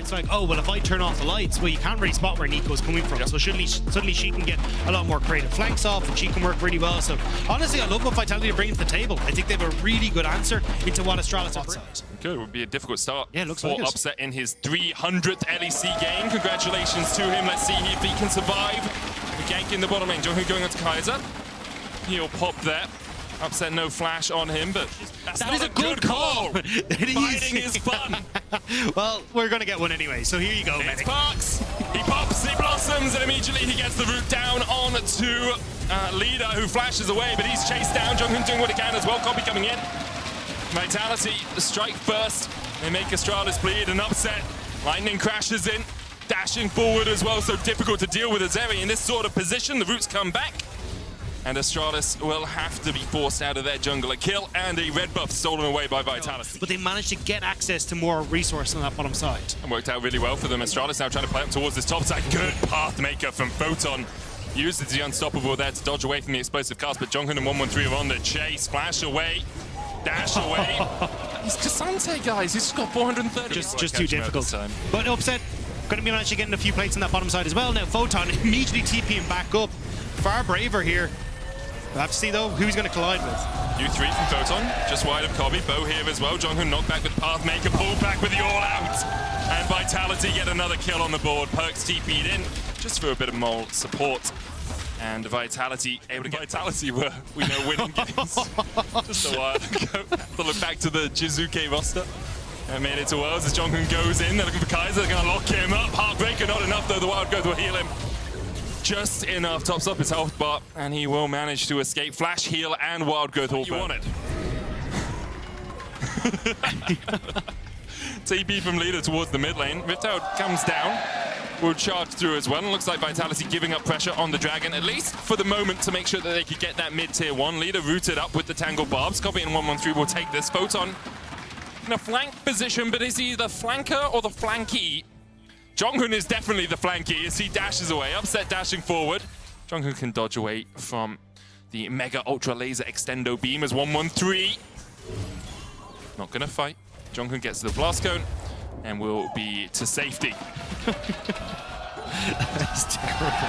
it's like, oh, well, if I turn off the lights, well, you can't really spot where Neeko's coming from. So suddenly she can get a lot more creative flanks off, and she can work really well. So honestly, I love what Vitality are bringing to the table. I think they have a really good answer into what Astralis are bringing. Good, it would be a difficult start. Yeah, it looks for like it. Upset in his 300th LEC game. Congratulations to him. Let's see if he can survive. The gank in the bottom lane. JeongHoon going on to Kaiser. He'll pop there. Upset, no flash on him, but that is a good call. Fighting is fun. Well, we're going to get one anyway, so here you go, It's Perkz. He pops, he blossoms, and immediately he gets the root down on to Leader, who flashes away, but he's chased down. JeongHoon doing what he can as well. Kobbe coming in. Vitality, the strike first. They make Astralis bleed, and Upset. Lightning crashes in, dashing forward as well, so difficult to deal with a Zeri in this sort of position. The roots come back. And Astralis will have to be forced out of their jungle. A kill and a red buff stolen away by Vitality. But they managed to get access to more resource on that bottom side. And worked out really well for them. Astralis now trying to play up towards this top side. Good path maker from Photon. Uses the unstoppable there to dodge away from the explosive cast, but JeongHoon and 113 are on the chase. Flash away, dash away. He's Jasante, guys. He's just got 430. Just too difficult. But Upset going to be actually getting a few plates on that bottom side as well. Now Photon immediately TPing back up. Far braver here. We'll have to see, though, who he's going to collide with. U3 from Photon, just wide of Kobbe. Bow here as well. JeongHoon knocked back with Pathmaker, pulled back with the all-out. And Vitality get another kill on the board. Perkz TP'd in, just for a bit of mole support. And Vitality able to get Vitality were, we know, winning games just a while ago. To look back to the Jizuke roster. And made it to Worlds as JeongHoon goes in. They're looking for Kaiser, they're going to lock him up. Heartbreaker, not enough, though. The Wild Growth will heal him. Just enough, tops up his health bar, and he will manage to escape. Flash, heal, and Wild Growth all you wanted. TP from Leader towards the mid lane. VIT comes down, will charge through as well. And looks like Vitality giving up pressure on the Dragon, at least for the moment, to make sure that they could get that mid-tier 1. Leader rooted up with the Tangled Barbs. Kobbe and 113 will take this. Photon in a flank position, but is he the flanker or the flanky? JeongHoon is definitely the flanky as he dashes away. Upset dashing forward. JeongHoon can dodge away from the Mega Ultra Laser Extendo Beam as 113. Not gonna fight. JeongHoon gets to the Blast Cone and will be to safety. That's terrible.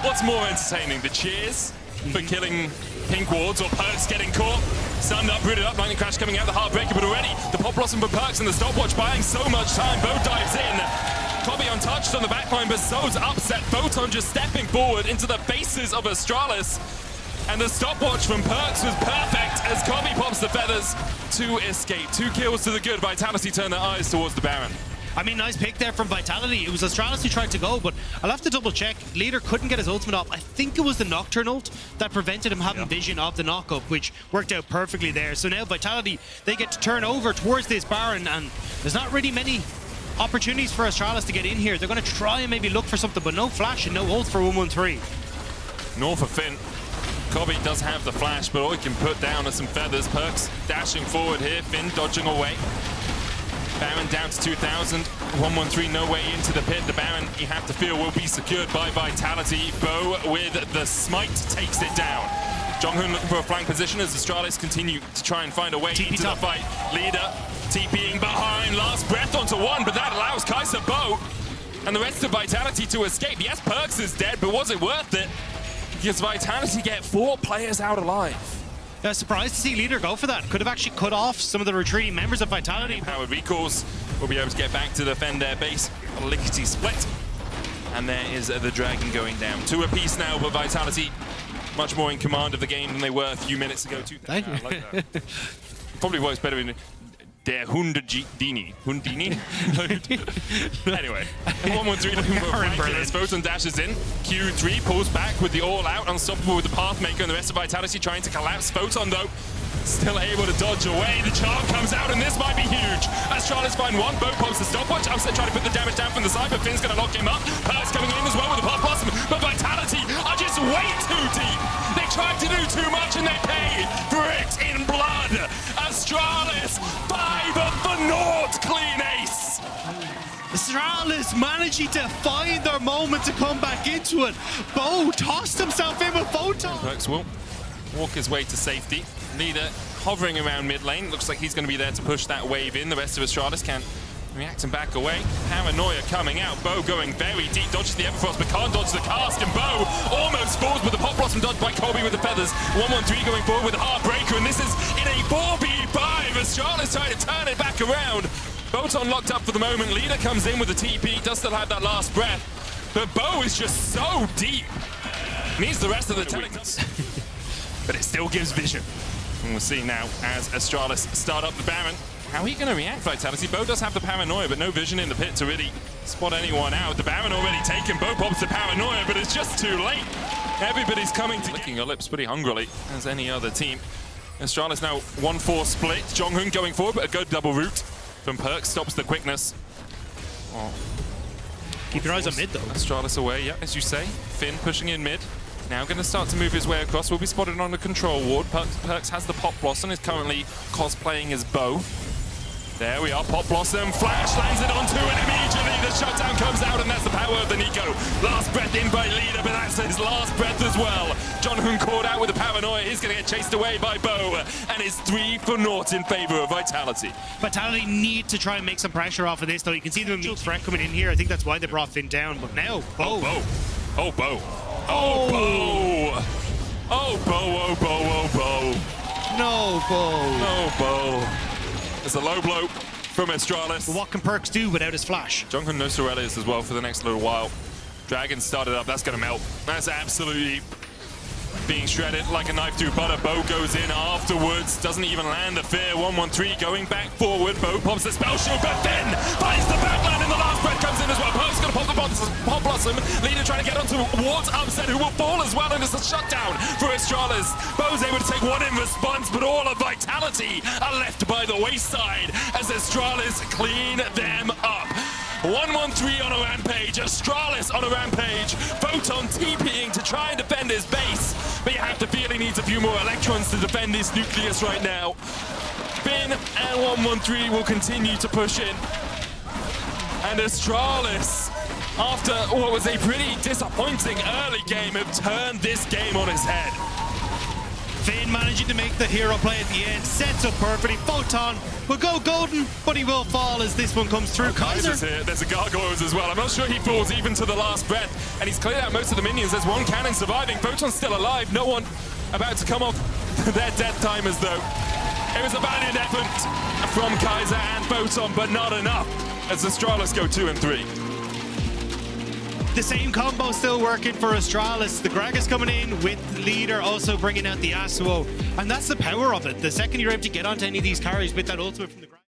What's more entertaining, the cheers for killing Pink Wards or Perkz getting caught? Stunned up, rooted up, lightning crash coming out, the Heartbreaker, but already the pop blossom for Perkz and the stopwatch buying so much time. Bo dives in. Kobbe untouched on the backline, but so's Upset. Photon just stepping forward into the faces of Astralis. And the stopwatch from Perkz was perfect as Kobbe pops the feathers to escape. 2 kills to the good. Vitality turn their eyes towards the Baron. I mean, nice pick there from Vitality. It was Astralis who tried to go, but I'll have to double check. Leader couldn't get his ultimate off. I think it was the Nocturne ult that prevented him having vision of the knock-up, which worked out perfectly there. So now Vitality, they get to turn over towards this Baron, and there's not really many opportunities for Astralis to get in here. They're going to try and maybe look for something, but no flash and no ult for 113. Nor for Finn. Kobbe does have the flash, but all he can put down are some feathers. Perkz dashing forward here. Finn dodging away. Baron down to 2,000. 113 no way into the pit. The Baron, you have to feel, will be secured by Vitality. Bo with the smite takes it down. JeongHoon looking for a flank position as Astralis continue to try and find a way into the fight. Leader TPing behind, last breath onto one, but that allows Kaiser Bo and the rest of Vitality to escape. Yes, Perkz is dead, but was it worth it? Because Vitality get 4 players out alive. Surprised to see Leader go for that. Could have actually cut off some of the retreating members of Vitality. Powered recalls will be able to get back to defend their base. A lickety split. And there is the Dragon going down. 2 apiece now, but Vitality much more in command of the game than they were a few minutes ago. Thank you. I like that. Probably works better in Der Hundini. Anyway, 113 looking for a flank as Photon dashes in. Q3 pulls back with the all-out, unstoppable with the Pathmaker, and the rest of Vitality trying to collapse. Photon, though, still able to dodge away. The charm comes out, and this might be huge. Astralis find one. Bo pops the stopwatch. Upset trying to put the damage down from the side, but Finn's going to lock him up. Perkz coming in as well with the pop blossom, but Vitality are just way too deep. They tried to do too much, and they pay for it in blood. Astralis, 5 for naught, clean ace. Astralis managing to find their moment to come back into it. Bo tossed himself in with Photon. Perkz will walk his way to safety. Leader hovering around mid lane. Looks like he's going to be there to push that wave in. The rest of Astralis can't react and back away. Paranoia coming out. Bo going very deep. Dodges the Everfrost, but can't dodge the cast. And Bo almost falls with the Pop Blossom dodged by Kobbe with the feathers. 1-1-3 going forward with a Heartbreaker. And this is in a 4v5. Astralis trying to turn it back around. Photon locked up for the moment. Leader comes in with the TP. Does still have that last breath. But Bo is just so deep. Needs the rest of the telecast. But it still gives vision. And we'll see now as Astralis start up the Baron. How are you going to react, Vitality? Bo does have the Paranoia, but no vision in the pit to really spot anyone out. The Baron already taken. Bo pops the Paranoia, but it's just too late. Everybody's coming to licking your lips pretty hungrily, as any other team. Astralis now 1-4 split. JeongHoon going forward, but a good double route from Perkz stops the quickness. Oh. Keep your eyes on mid, though. Astralis away, yeah, as you say. Finn pushing in mid. Now going to start to move his way across. Will be spotted on the control ward. Perkz has the Pop Blossom. Is currently cosplaying as Bo. There we are, Pop Blossom. Flash lands it onto it immediately. The shutdown comes out, and that's the power of the Neeko. Last breath in by Leader, but that's his last breath as well. JeongHoon caught out with the Paranoia. He's going to get chased away by Bo. And it's 3-0 in favor of Vitality. Vitality need to try and make some pressure off of this, though. You can see the immediate threat coming in here. I think that's why they brought Finn down. But now, Bo. Oh, Bo. Oh, Bo. Oh, Bo, oh, Bo, oh, Bo. No, Bo. Oh, Bo. It's a low blow from Astralis. But what can Perkz do without his flash? JeongHoon no Sorelius as well for the next little while. Dragon started up. That's going to melt. That's absolutely being shredded like a knife through butter. Bo goes in afterwards. Doesn't even land the fear. 1-1-3 going back forward. Bo pops the spell shield, but then finds the backline and the last breath comes in as well. Perkz going to pop the Pop Blossom. Leader trying to get onto Ward's Upset, who will fall as well, and it's a shutdown for Astralis. Bo's able to take one in response, but all of Vitality are left by the wayside as Astralis clean them up. 1-1-3 on a rampage, Astralis on a rampage, Photon TPing to try and defend his base, but you have to feel he needs a few more electrons to defend this nucleus right now. Finn and 1-1-3 will continue to push in, and Astralis, after what was a pretty disappointing early game, have turned this game on its head. Finn managing to make the hero play at the end, sets up perfectly. Photon will go golden, but he will fall as this one comes through. Kaiser's here. There's a Gargoyles as well. I'm not sure he falls even to the last breath, and he's cleared out most of the minions. There's one cannon surviving. Photon's still alive. No one about to come off their death timers, though. It was a valiant effort from Kaiser and Photon, but not enough as Astralis go 2 and 3. The same combo still working for Astralis. The Gragas coming in with Leader, also bringing out the Yasuo. And that's the power of it. The second you're able to get onto any of these carries with that ultimate from the Gragas.